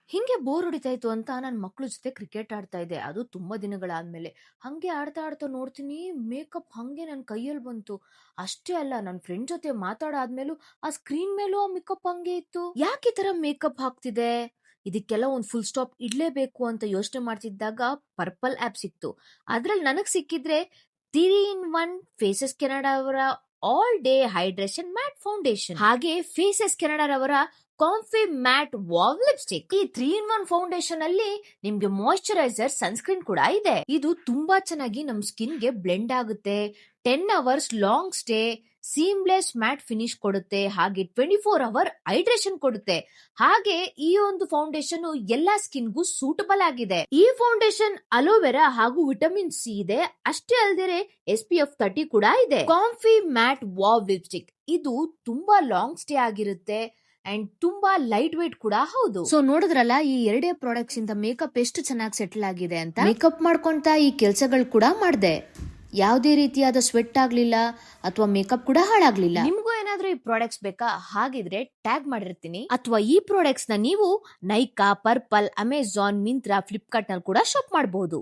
ಹಿಂಗೆ ಬೋರ್ ಹೊಡಿತಾ ಇತ್ತು ಅಂತ ನನ್ ಮಕ್ಳ ಜೊತೆ ಕ್ರಿಕೆಟ್ ಆಡ್ತಾ ಇದ್ದೆ. ಅದು ತುಂಬಾ ದಿನಗಳಾದ್ಮೇಲೆ. ಹಂಗೆ ಆಡ್ತಾ ಆಡ್ತಾ ನೋಡ್ತೀನಿ ಮೇಕಪ್ ಹಂಗೆ ನನ್ ಕೈಯಲ್ಲಿ ಬಂತು. ಅಷ್ಟೇ ಅಲ್ಲ ನನ್ ಫ್ರೆಂಡ್ ಜೊತೆ ಮಾತಾಡಾದ್ಮೇಲೂ ಆ ಸ್ಕ್ರೀನ್ ಮೇಲೂ ಆ ಮೇಕಪ್ ಹಂಗೆ ಇತ್ತು. ಯಾಕೆ ಈ ತರ ಮೇಕಪ್ ಹಾಕ್ತಿದೆ? ಇದಕ್ಕೆಲ್ಲ ಒಂದ್ ಫುಲ್ ಸ್ಟಾಪ್ ಇಡ್ಲೇಬೇಕು ಅಂತ ಯೋಚನೆ ಮಾಡ್ತಿದ್ದಾಗ ಪರ್ಪಲ್ ಆಪ್ ಸಿಕ್ತು. ಅದ್ರಲ್ಲಿ ನನಗ್ ಸಿಕ್ಕಿದ್ರೆ 3 ಇನ್ 1 ಫೇಸಸ್ ಕೆನಡಾ ಅವರ all day hydration mat foundation ಹಾಗೆ phases ಕೆನಡಾರವರ comfy mat wow lipstick. ಈ 3 ಇನ್ 1 ಫೌಂಡೇಶನ್ ಅಲ್ಲಿ ನಿಮ್ಗೆ ಮಾಯಿಶ್ಚರೈಸರ್ ಸನ್ಸ್ಕ್ರೀನ್ ಕೂಡ ಇದೆ. ಇದು ತುಂಬಾ ಚೆನ್ನಾಗಿ ನಮ್ ಸ್ಕಿನ್ ಗೆ ಬ್ಲೆಂಡ್ ಆಗುತ್ತೆ. 10 hours long stay, seamless mat finish ಕೊಡುತ್ತೆ. ಹಾಗೆ 24 ಅವರ್ ಹೈಡ್ರೇಷನ್ ಕೊಡುತ್ತೆ. ಹಾಗೆ ಈ ಒಂದು ಫೌಂಡೇಶನ್ ಎಲ್ಲಾ ಸ್ಕಿನ್ಗೂ ಸೂಟಬಲ್ ಆಗಿದೆ. ಈ ಫೌಂಡೇಶನ್ ಅಲೋವೆರಾ ಹಾಗೂ ವಿಟಮಿನ್ ಸಿ ಇದೆ. ಅಷ್ಟೇ ಅಲ್ಲದೆ SPF 30 ಕೂಡ ಇದೆ. ಕಾಂಫಿ ಮ್ಯಾಟ್ ವಾವ್ ಲಿಪ್ಸ್ಟಿಕ್ ಇದು ತುಂಬಾ ಲಾಂಗ್ ಸ್ಟೇ ಆಗಿರುತ್ತೆ ಅಂಡ್ ತುಂಬಾ ಲೈಟ್ ವೇಟ್ ಕೂಡ ಹೌದು. ಸೊ ನೋಡಿದ್ರಲ್ಲ ಈ ಎರಡೇ ಪ್ರಾಡಕ್ಟ್ಸ್ ಇಂದ ಮೇಕಪ್ ಎಷ್ಟು ಚೆನ್ನಾಗಿ ಸೆಟಲ್ ಆಗಿದೆ ಅಂತ. ಮೇಕಪ್ ಮಾಡ್ಕೊಂತ ಈ ಕೆಲಸಗಳು ಕೂಡ ಮಾಡ್ದೆ. ಯಾವುದೇ ರೀತಿಯಾದ ಸ್ವೆಟ್ ಆಗ್ಲಿಲ್ಲ ಅಥವಾ ಮೇಕಪ್ ಕೂಡ ಹಾಳಾಗ್ಲಿಲ್ಲ. ನಿಮ್ಗೂ ಏನಾದ್ರೂ ಈ ಪ್ರಾಡಕ್ಟ್ಸ್ ಬೇಕಾ? ಹಾಗಿದ್ರೆ ಟ್ಯಾಗ್ ಮಾಡಿರ್ತೀನಿ. ಅಥವಾ ಈ ಪ್ರಾಡಕ್ಟ್ಸ್ ನ ನೀವು ನೈಕಾ, ಪರ್ಪಲ್, ಅಮೆಜಾನ್, ಮಿಂತ್ರಾ, ಫ್ಲಿಪ್ಕಾರ್ಟ್ ನಲ್ಲಿ ಕೂಡ ಶಾಪ್ ಮಾಡಬಹುದು.